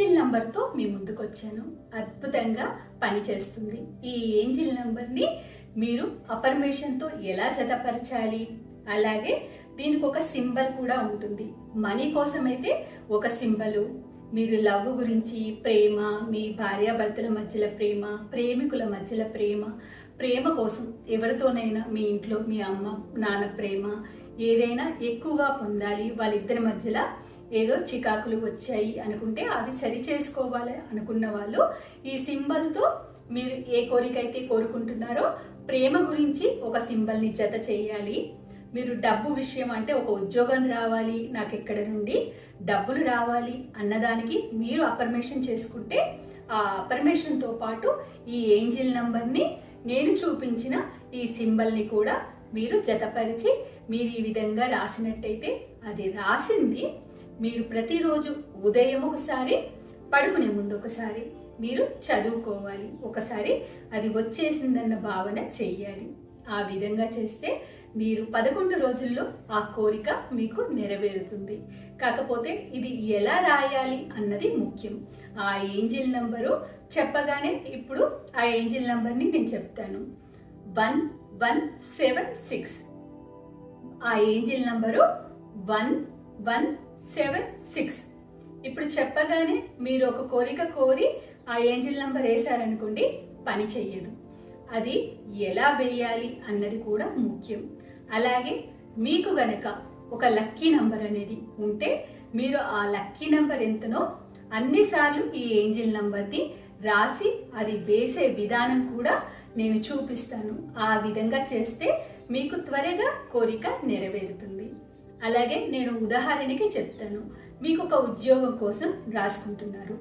Angel నంబర్తో మీ ముందుకు వచ్చాను. అద్భుతంగా పనిచేస్తుంది. ఈ ఏంజిల్ నంబర్ని మీరు అఫర్మేషన్తో ఎలా జతపరచాలి, అలాగే దీనికి ఒక సింబల్ కూడా ఉంటుంది. మనీ కోసం అయితే ఒక సింబలు, మీరు లవ్ గురించి, ప్రేమ, మీ భార్యాభర్తల మధ్యలో ప్రేమ, ప్రేమికుల మధ్యలో ప్రేమ, ప్రేమ కోసం ఎవరితోనైనా మీ ఇంట్లో మీ అమ్మ నాన్న ప్రేమ ఏదైనా ఎక్కువగా పొందాలి, వాళ్ళిద్దరి మధ్యలో ఏదో చికాకులు వచ్చాయి అనుకుంటే అవి సరి చేసుకోవాలి అనుకున్న వాళ్ళు ఈ సింబల్తో మీరు ఏ కోరిక అయితే కోరుకుంటున్నారో ప్రేమ గురించి ఒక సింబల్ని జత చేయాలి. మీరు డబ్బు విషయం అంటే ఒక ఉద్యోగం రావాలి, నాకు ఎక్కడ నుండి డబ్బులు రావాలి అన్నదానికి మీరు అఫర్మేషన్ చేసుకుంటే ఆ అఫర్మేషన్తో పాటు ఈ ఏంజిల్ నంబర్ని నేను చూపించిన ఈ సింబల్ని కూడా మీరు జతపరిచి మీరు ఈ విధంగా రాసినట్టయితే అది రాసింది మీరు ప్రతిరోజు ఉదయం ఒకసారి, పడుకునే ముందు ఒకసారి మీరు చదువుకోవాలి. ఒకసారి అది వచ్చేసిందన్న భావన చెయ్యాలి. ఆ విధంగా చేస్తే మీరు 11 రోజుల్లో ఆ కోరిక మీకు నెరవేరుతుంది. కాకపోతే ఇది ఎలా రాయాలి అన్నది ముఖ్యం. ఆ ఏంజిల్ నంబరు చెప్పగానే ఇప్పుడు ఆ ఏంజిల్ నంబర్ని నేను చెప్తాను. 1176. ఆ ఏంజిల్ నంబరు 1176. ఇప్పుడు చెప్పగానే మీరు ఒక కోరిక కోరి ఆ ఏంజిల్ నంబర్ వేశారనుకోండి, పని చెయ్యదు. అది ఎలా వేయాలి అన్నది కూడా ముఖ్యం. అలాగే మీకు గనక ఒక లక్కీ నంబర్ అనేది ఉంటే మీరు ఆ లక్కీ నంబర్ ఎంతనో అన్నిసార్లు ఈ ఏంజిల్ నంబర్ని రాసి అది వేసే విధానం కూడా నేను చూపిస్తాను. ఆ విధంగా చేస్తే మీకు త్వరగా కోరిక నెరవేరుతుంది. అలాగే నేను ఉదాహరణకి చెప్తాను. మీకు ఒక ఉద్యోగం కోసం రాసుకుంటున్నారు.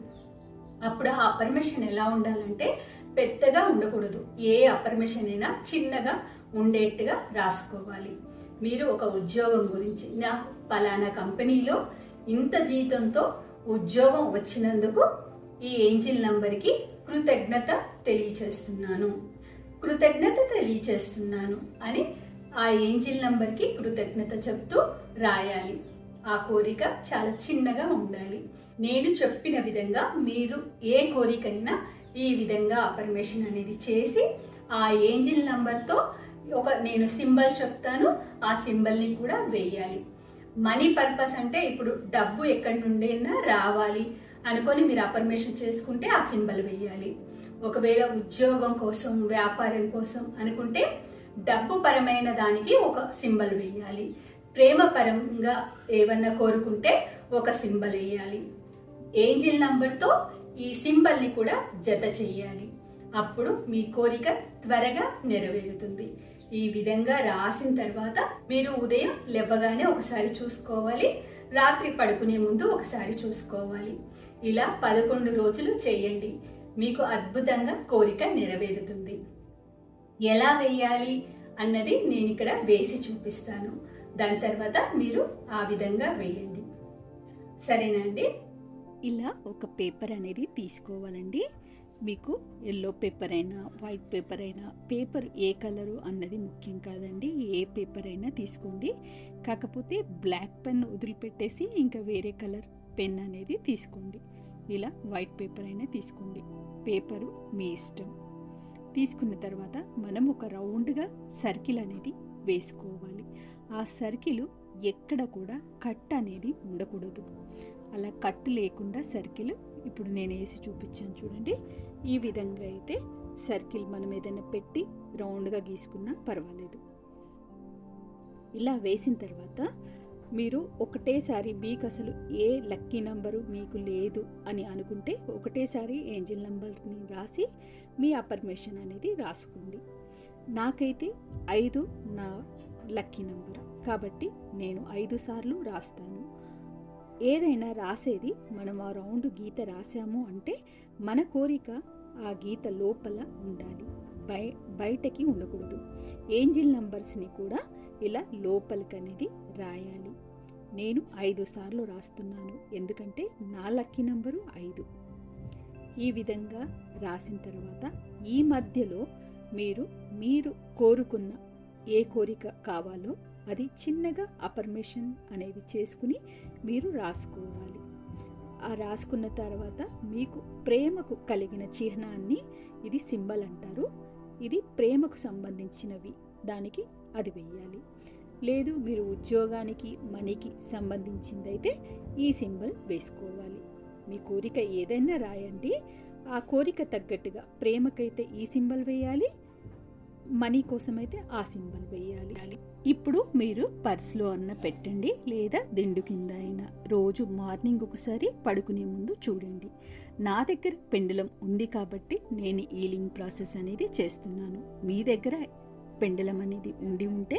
అప్పుడు ఆ అఫర్మేషన్ ఎలా ఉండాలంటే పెద్దగా ఉండకూడదు. ఏ అఫర్మేషన్ అయినా చిన్నగా ఉండేట్టుగా రాసుకోవాలి. మీరు ఒక ఉద్యోగం గురించి, నాకు పలానా కంపెనీలో ఇంత జీతంతో ఉద్యోగం వచ్చినందుకు ఈ ఏంజిల్ నంబర్కి కృతజ్ఞత తెలియచేస్తున్నాను, కృతజ్ఞత తెలియచేస్తున్నాను అని ఆ ఏంజిల్ నంబర్కి కృతజ్ఞత చెప్తూ రాయాలి. ఆ కోరిక చాలా చిన్నగా ఉండాలి. నేను చెప్పిన విధంగా మీరు ఏ కోరికైనా ఈ విధంగా అఫర్మేషన్ అనేది చేసి ఆ ఏంజిల్ నంబర్తో నేను సింబల్ చెప్తాను, ఆ సింబల్ని కూడా వేయాలి. మనీ పర్పస్ అంటే ఇప్పుడు డబ్బు ఎక్కడి నుండైనా రావాలి అనుకొని మీరు అఫర్మేషన్ చేసుకుంటే ఆ సింబల్ వేయాలి. ఒకవేళ ఉద్యోగం కోసం, వ్యాపారం కోసం అనుకుంటే డబ్బు పరమైన దానికి ఒక సింబల్ వేయాలి. ప్రేమ పరంగా ఏమన్నా కోరుకుంటే ఒక సింబల్ వేయాలి. ఏంజిల్ నంబర్తో ఈ సింబల్ని కూడా జత చేయాలి. అప్పుడు మీ కోరిక త్వరగా నెరవేరుతుంది. ఈ విధంగా రాసిన తర్వాత మీరు ఉదయం లేవగానే ఒకసారి చూసుకోవాలి, రాత్రి పడుకునే ముందు ఒకసారి చూసుకోవాలి. ఇలా 11 రోజులు చేయండి. మీకు అద్భుతంగా కోరిక నెరవేరుతుంది. ఎలా వేయాలి అన్నది నేను ఇక్కడ వేసి చూపిస్తాను. దాని తర్వాత మీరు ఆ విధంగా వేయండి. సరేనండి. ఇలా ఒక పేపర్ అనేది తీసుకోవాలండి. మీకు ఎల్లో పేపర్ అయినా, వైట్ పేపర్ అయినా, పేపర్ ఏ కలరు అన్నది ముఖ్యం కాదండి. ఏ పేపర్ అయినా తీసుకోండి. కాకపోతే బ్లాక్ పెన్ వదిలిపెట్టేసి ఇంకా వేరే కలర్ పెన్ అనేది తీసుకోండి. ఇలా వైట్ పేపర్ అయినా తీసుకోండి. పేపరు మీ ఇష్టం. తీసుకున్న తర్వాత మనం ఒక రౌండ్గా సర్కిల్ అనేది వేసుకోవాలి. ఆ సర్కిల్ ఎక్కడ కూడా కట్ అనేది ఉండకూడదు. అలా కట్ లేకుండా సర్కిల్ ఇప్పుడు నేను వేసి చూపించాను చూడండి. ఈ విధంగా అయితే సర్కిల్ మనం ఏదైనా పెట్టి రౌండ్గా గీసుకున్నా పర్వాలేదు. ఇలా వేసిన తర్వాత మీరు ఒకటేసారి మీకు అసలు ఏ లక్కీ నంబరు మీకు లేదు అని అనుకుంటే ఒకటేసారి ఏంజిల్ నంబర్ని రాసి మీ అఫర్మేషన్ అనేది రాసుకోండి. నాకైతే 5 నా లక్కీ నంబర్ కాబట్టి నేను 5 సార్లు రాస్తాను. ఏదైనా రాసేది మనం ఆ రౌండ్ గీత రాసాము అంటే మన కోరిక ఆ గీత లోపల ఉండాలి, బయటకి ఉండకూడదు. ఏంజిల్ నంబర్స్ని కూడా ఇలా లోపలికి అనేది రాయాలి. నేను 5 సార్లు రాస్తున్నాను, ఎందుకంటే నా లక్కీ నంబరు 5. ఈ విధంగా రాసిన తర్వాత ఈ మధ్యలో మీరు కోరుకున్న ఏ కోరిక కావాలో అది చిన్నగా అఫర్మేషన్ అనేది చేసుకుని మీరు రాసుకోవాలి. ఆ రాసుకున్న తర్వాత మీకు ప్రేమకు కలిగిన చిహ్నాన్ని ఇది సింబల్ అంటారు. ఇది ప్రేమకు సంబంధించినవి, దానికి అది వెయ్యాలి. లేదు మీరు ఉద్యోగానికి మనీకి సంబంధించిందైతే ఈ సింబల్ వేసుకోవాలి. మీ కోరిక ఏదైనా రాయండి, ఆ కోరిక తగ్గట్టుగా ప్రేమకైతే ఈ సింబల్ వేయాలి, మనీ కోసమైతే ఆ సింబల్ వేయాలి. ఇప్పుడు మీరు పర్స్లో అన్న పెట్టండి, లేదా దిండు కింద అయినా రోజు మార్నింగ్ ఒకసారి పడుకునే ముందు చూడండి. నా దగ్గర పెండులం ఉంది కాబట్టి నేను హీలింగ్ ప్రాసెస్ అనేది చేస్తున్నాను. మీ దగ్గర పెండులం అనేది ఉండి ఉంటే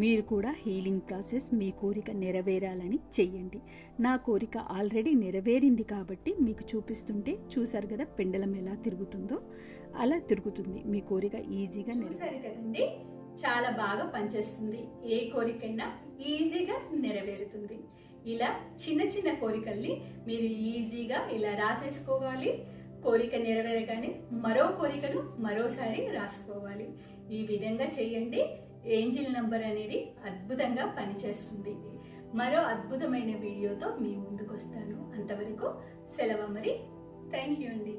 మీరు కూడా హీలింగ్ ప్రాసెస్ మీ కోరిక నెరవేరాలని చెయ్యండి. నా కోరిక ఆల్రెడీ నెరవేరింది కాబట్టి మీకు చూపిస్తుంటే చూసారు కదా పెండులం ఎలా తిరుగుతుందో, అలా తిరుగుతుంది. మీ కోరిక ఈజీగా నెరవేరు కదండి. చాలా బాగా పనిచేస్తుంది. ఏ కోరికైనా ఈజీగా నెరవేరుతుంది. ఇలా చిన్న చిన్న కోరికల్ని మీరు ఈజీగా ఇలా రాసేసుకోవాలి. కోరిక నెరవేరగానే మరో కోరికను మరోసారి రాసుకోవాలి. ఈ విధంగా చేయండి. ఏంజిల్ నంబర్ అనేది అద్భుతంగా పనిచేస్తుంది. మరో అద్భుతమైన వీడియోతో మీ ముందుకు వస్తాను. అంతవరకు సెలవు మరి. థ్యాంక్ యూ అండి.